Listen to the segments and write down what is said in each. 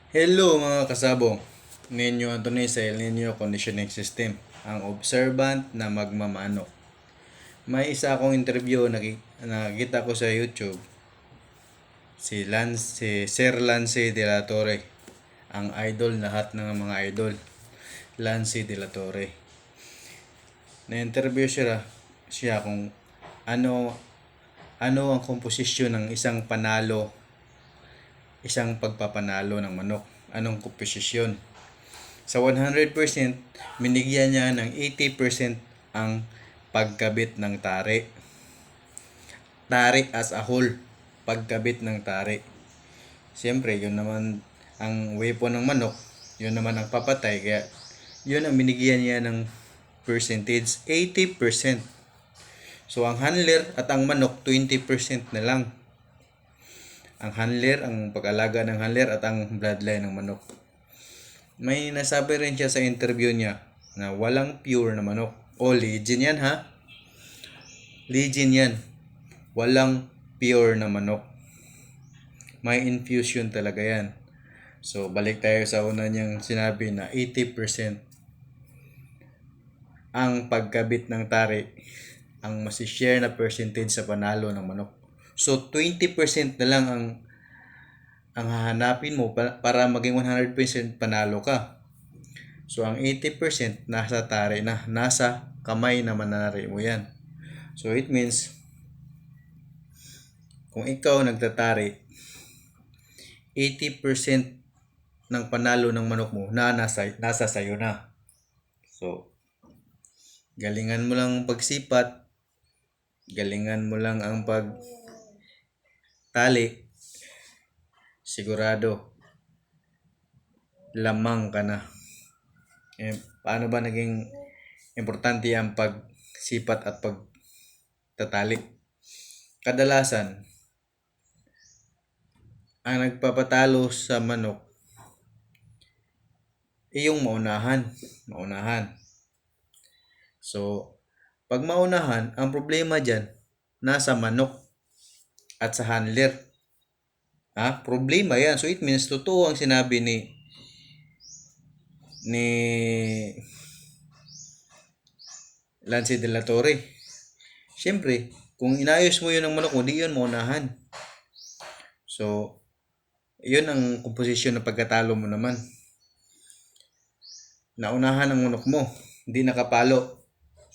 Hello mga kasabong, ninyo Anthony sa El Nino Conditioning System, ang observant na magmamanok. May isa akong interview na nakita ko sa YouTube, si Sir Lance de la Torre, ang idol lahat ng mga idol, Lance de la Torre. Na-interview siya kung ano ano ang komposisyon ng isang pagpapanalo ng manok. Anong komposisyon? Sa 100%, binigyan niya ng 80% ang pagkabit ng tari. Tari as a whole, pagkabit ng tari. Siyempre, yun naman ang weapon ng manok, yun naman ang papatay, kaya yun ang binigyan niya ng percentage, 80%. So, ang handler at ang manok, 20% na lang. Ang handler, ang pag-alaga ng handler at ang bloodline ng manok. May nasabi rin siya sa interview niya na walang pure na manok. O, legend yan ha. Legend yan. Walang pure na manok. May infusion talaga yan. So, balik tayo sa una niyang sinabi na 80% ang pagkabit ng tari ang masishare na percentage sa panalo ng manok. So, 20% na lang ang hahanapin mo para maging 100% panalo ka. So, ang 80% nasa tari na, nasa kamay na mananari mo yan. So, it means, kung ikaw nagtatari, 80% ng panalo ng manok mo na nasa sayo na. So, galingan mo lang ang pagsipat, galingan mo lang ang pagtali, sigurado, lamang ka na. Paano ba naging importante ang pagsipat at pagtatali? Kadalasan, ang nagpapatalo sa manok yung maunahan. So, pag maunahan, ang problema dyan, nasa manok at sa handler. Problema yan. So, it means, totoo ang sinabi ni Lance de la Torre. Siyempre, kung inayos mo yun ng manok mo, di yun maunahan. So, yun ang komposisyon ng pagkatalo mo naman. Naunahan ang manok mo, hindi nakapalo.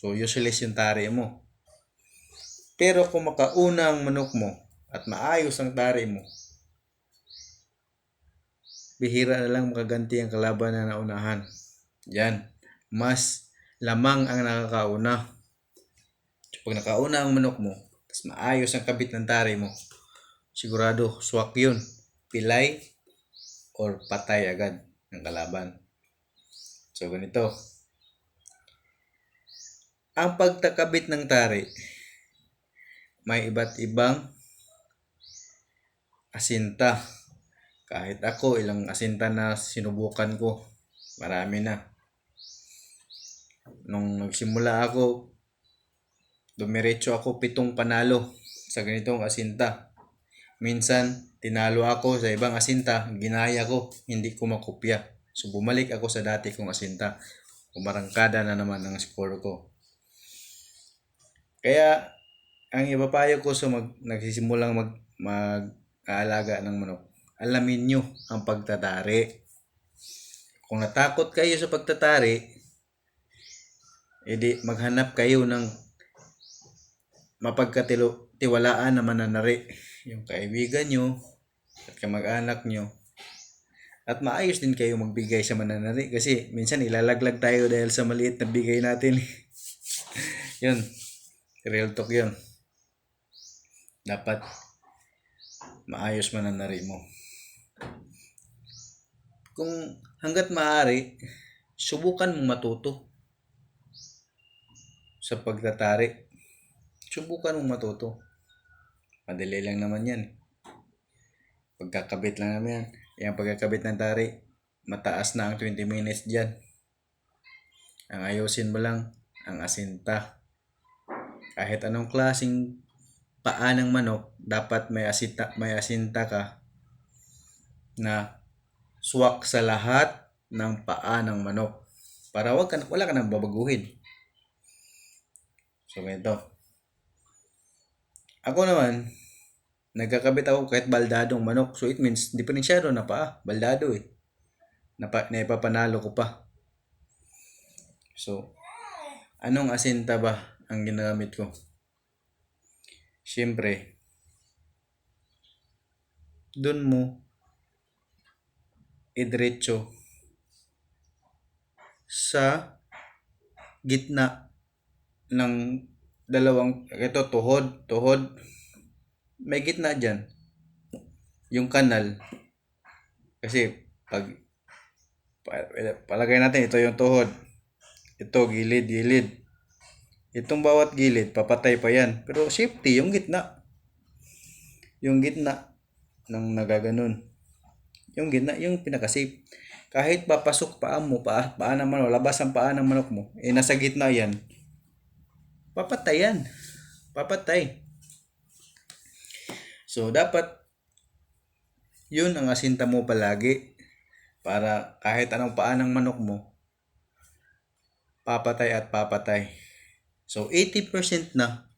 So, useless yung tari mo. Pero kung makauna ang manok mo at maayos ang tari mo, bihira na lang makaganti ang kalaban na naunahan. Yan. Mas lamang ang nakakauna. So, pag nakauna ang manok mo, tapos maayos ang kabit ng tari mo, sigurado, swak yun. Pilay or patay agad ng kalaban. So, ganito. Ang pagtakabit ng tari, may iba't ibang asinta. Kahit ako, ilang asinta na sinubukan ko. Marami na. Nung nagsimula ako, dumiretso ako 7 panalo sa ganitong asinta. Minsan, tinalo ako sa ibang asinta, ginaya ko, hindi ko makopya. So, bumalik ako sa dati kong asinta. Umarangkada na naman ang score ko. Kaya, ang ipapayo ko sa nagsisimulang mag-aalaga ng manok, alamin nyo ang pagtatari. Kung natakot kayo sa pagtatari, edi maghanap kayo ng mapagkatiwalaan na mananari. Yung kaibigan nyo at kamag-anak nyo. At maayos din kayo magbigay sa mananari kasi minsan ilalaglag tayo dahil sa maliit na bigay natin. Yun. Real talk yun. Dapat maayos mananari mo. Kung hanggat maaari, subukan mong matuto sa pagtatari. Subukan mong matuto. Madali lang naman yan. Pagkakabit lang naman yan. Yung pagkakabit ng tari, mataas na ang 20 minutes dyan. Ang ayusin mo lang, ang asinta. Kahit anong klaseng paa ng manok, dapat may asinta ka na swak sa lahat ng paa ng manok para wala ka nang babaguhin. So, ganito. Ako naman, nagkakabit ako kahit baldadong manok. So, it means, diferensyado na paa. Baldado eh. Naipapanalo ko pa. So, anong asinta ba ang ginagamit ko? Siyempre, dun mo idiretso sa gitna ng ito tuhod, may gitna dyan, yung kanal, kasi palagay natin ito yung tuhod, ito gilid, itong bawat gilid papatay pa yan, pero safety yung gitna ng nagaganon, yung gitna yung pinaka-safe. Kahit papasok paa ng manok, labas ang paa ng manok mo, nasa gitna yan, papatay. So, dapat yun ang asinta mo palagi para kahit anong paa ng manok mo, papatay at papatay. So, 80% na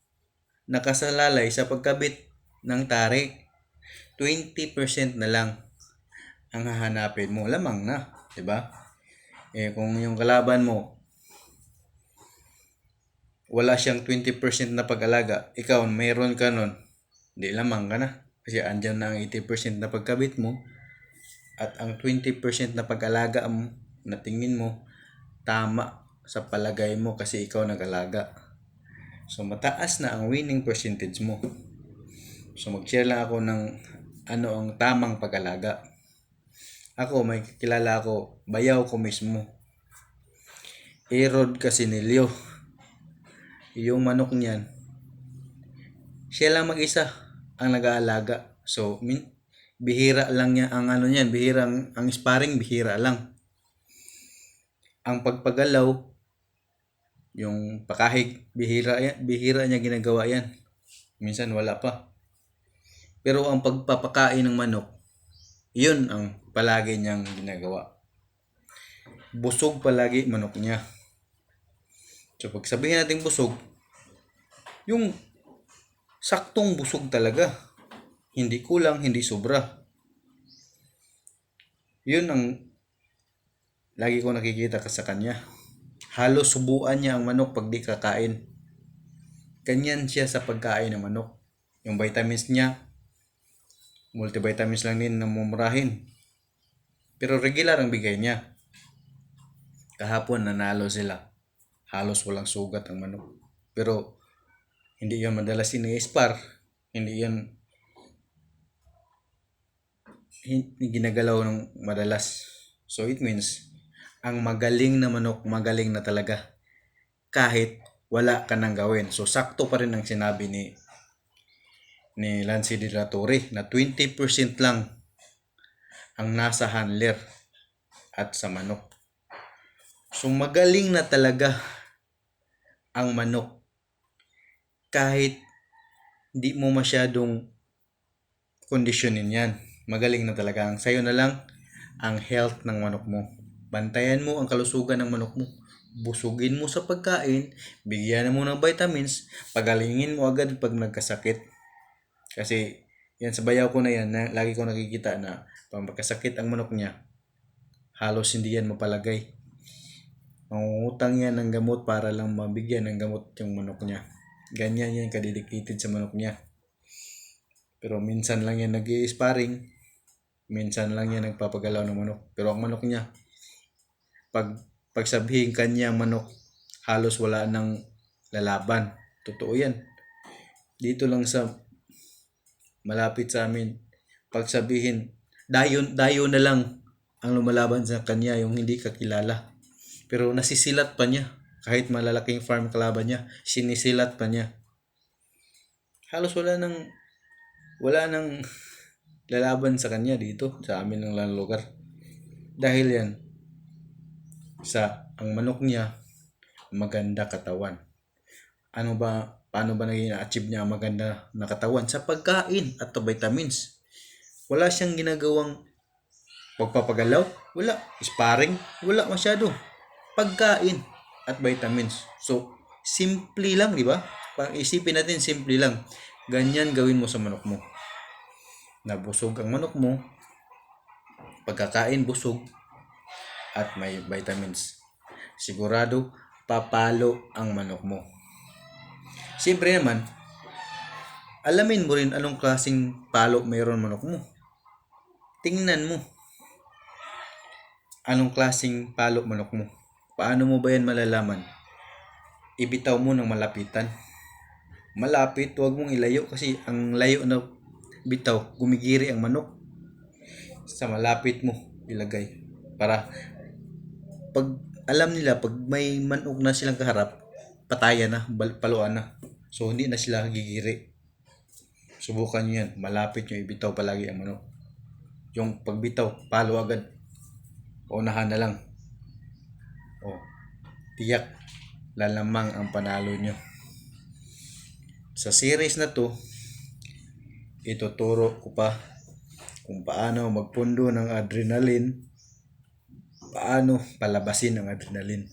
nakasalalay sa pagkabit ng tarik. 20% na lang ang hahanapin mo. Lamang na, 'di ba? Kung yung kalaban mo wala siyang 20% na pag-alaga, ikaw mayroon ka nun, di lamang ka na. Kasi andyan na ang 80% na pagkabit mo at ang 20% na pag-alaga mo na tingin mo tama sa palagay mo kasi ikaw nag-alaga. So, mataas na ang winning percentage mo. So, mag-share lang ako ng ano ang tamang pag-alaga. Ako, may kilala ako, bayaw ko mismo. Erod Casinilio. Yung manok niyan, siya lang mag-isa ang nag-aalaga. So, bihira lang niya ang ano niyan, ang sparring, bihira lang. Ang pagpagalaw, yung pakahig, bihira niya ginagawa yan. Minsan wala pa. Pero ang pagpapakain ng manok, yun ang palagi niyang ginagawa. Busog palagi manok niya. So, pag sabihin natin busog, yung saktong busog talaga. Hindi kulang, hindi sobra. Yun ang lagi ko nakikita sa kanya. Halos subuan niya ang manok pag di kakain. Ganyan siya sa pagkain ng manok. Yung vitamins niya, multivitamins lang din na mumurahin. Pero regular ang bigay niya. Kahapon nanalo sila. Halos walang sugat ang manok. Pero hindi yan madalas ini-spar. Hindi yan ginagalaw ng madalas. So it means, ang magaling na manok, magaling na talaga. Kahit wala ka nang gawin. So sakto pa rin ang sinabi ni Lance De La Torre na 20% lang ang nasa handler at sa manok. So magaling na talaga ang manok. Kahit di mo masyadong kondisyonin yan. Magaling na talaga. Ang sayo na lang ang health ng manok mo. Bantayan mo ang kalusugan ng manok mo. Busugin mo sa pagkain. Bigyan mo ng vitamins. Pagalingin mo agad pag nagkasakit. Kasi yan sa bayaw ko na yan, lagi ko nakikita na pag magkasakit ang manok niya, halos hindi yan mapalagay. Mangungutang yan ng gamot para lang mabigyan ng gamot yung manok niya. Ganyan yan kadedicated sa manok niya. Pero minsan lang yan nag-i-sparring. Minsan lang yan nagpapagalaw ng manok. Pero ang manok niya, pag sabihin kanya ang manok, halos wala nang lalaban. Totoo yan. Dito lang sa malapit sa amin, pag sabihin, dayo na lang ang lumalaban sa kanya, yung hindi kakilala. Pero nasisilat pa niya. Kahit malalaking farm kalaban niya, sinisilat pa niya. Halos wala nang lalaban sa kanya dito sa amin ng lugar. Dahil yan sa ang manok niya maganda katawan. Paano ba naging na-achieve niya ang maganda na katawan? Sa pagkain at vitamins. Wala siyang ginagawang Pagpapagalaw, wala. Sparring, wala masyado. Pagkain at vitamins. So, simple lang, di ba? Pag isipin natin, simple lang. Ganyan gawin mo sa manok mo. Nabusog ang manok mo, pagkakain busog, at may vitamins. Sigurado, papalo ang manok mo. Siyempre naman, alamin mo rin anong klaseng palo mayroon manok mo. Tingnan mo anong klaseng palo manok mo. Paano mo ba yan malalaman? Ibitaw mo ng malapitan. Malapit, huwag mong ilayo kasi ang layo na bitaw, gumigiri ang manok. Sa malapit mo ilagay para pag alam nila pag may manok na silang kaharap, patayan na, paluan na. So hindi na sila gigiri. Subukan nyo yan. Malapit nyo ibitaw palagi ang manok. Yung pagbitaw, palo agad. Unahan na lang. O, tiyak, lalamang ang panalo nyo. Sa series na to, ituturo ko pa kung paano magpundo ng adrenaline, paano palabasin ang adrenaline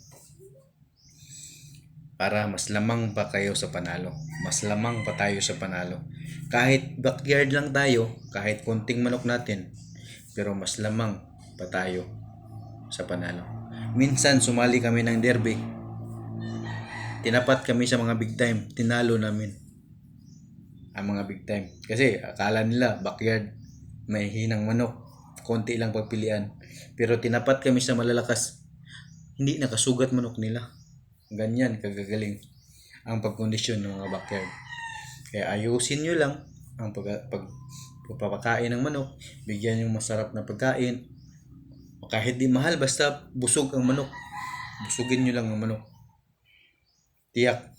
para mas lamang pa kayo sa panalo. Mas lamang pa tayo sa panalo. Kahit backyard lang tayo, kahit konting manok natin, pero mas lamang pa tayo sa panalo. Minsan sumali kami ng derby. Tinapat kami sa mga big time, tinalo namin ang mga big time. Kasi akala nila backyard may hinang manok, konti lang pagpilian. Pero tinapat kami sa malalakas, hindi nakasugat manok nila. Ganyan kagagaling ang pagkondisyon ng mga backyard. Kaya ayusin nyo lang ang pagpapakain ng manok, bigyan yung masarap na pagkain. Kahit di mahal, basta busog ang manok. Busugin nyo lang ang manok. Tiyak,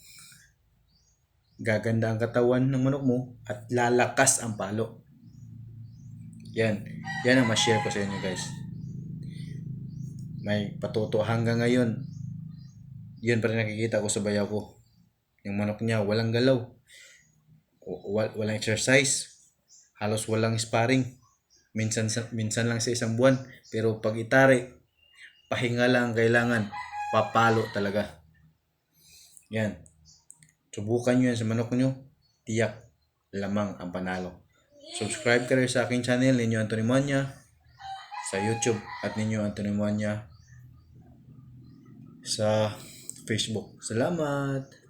gaganda ang katawan ng manok mo at lalakas ang palo. Yan ang ma-share ko sa inyo guys. May patuto hanggang ngayon. Yun pa rin nakikita ko sa bayaw ko. Yung manok niya walang galaw, walang exercise, halos walang sparring. Minsan lang sa isang buwan. Pero pag itari, pahinga lang kailangan. Papalo talaga. Yan. Subukan nyo yan sa manok nyo. Tiyak, lamang ang panalo. Subscribe ka rin sa aking channel, Ninyo Anthony Moanya, sa YouTube, at Ninyo Anthony Moanya sa Facebook. Salamat!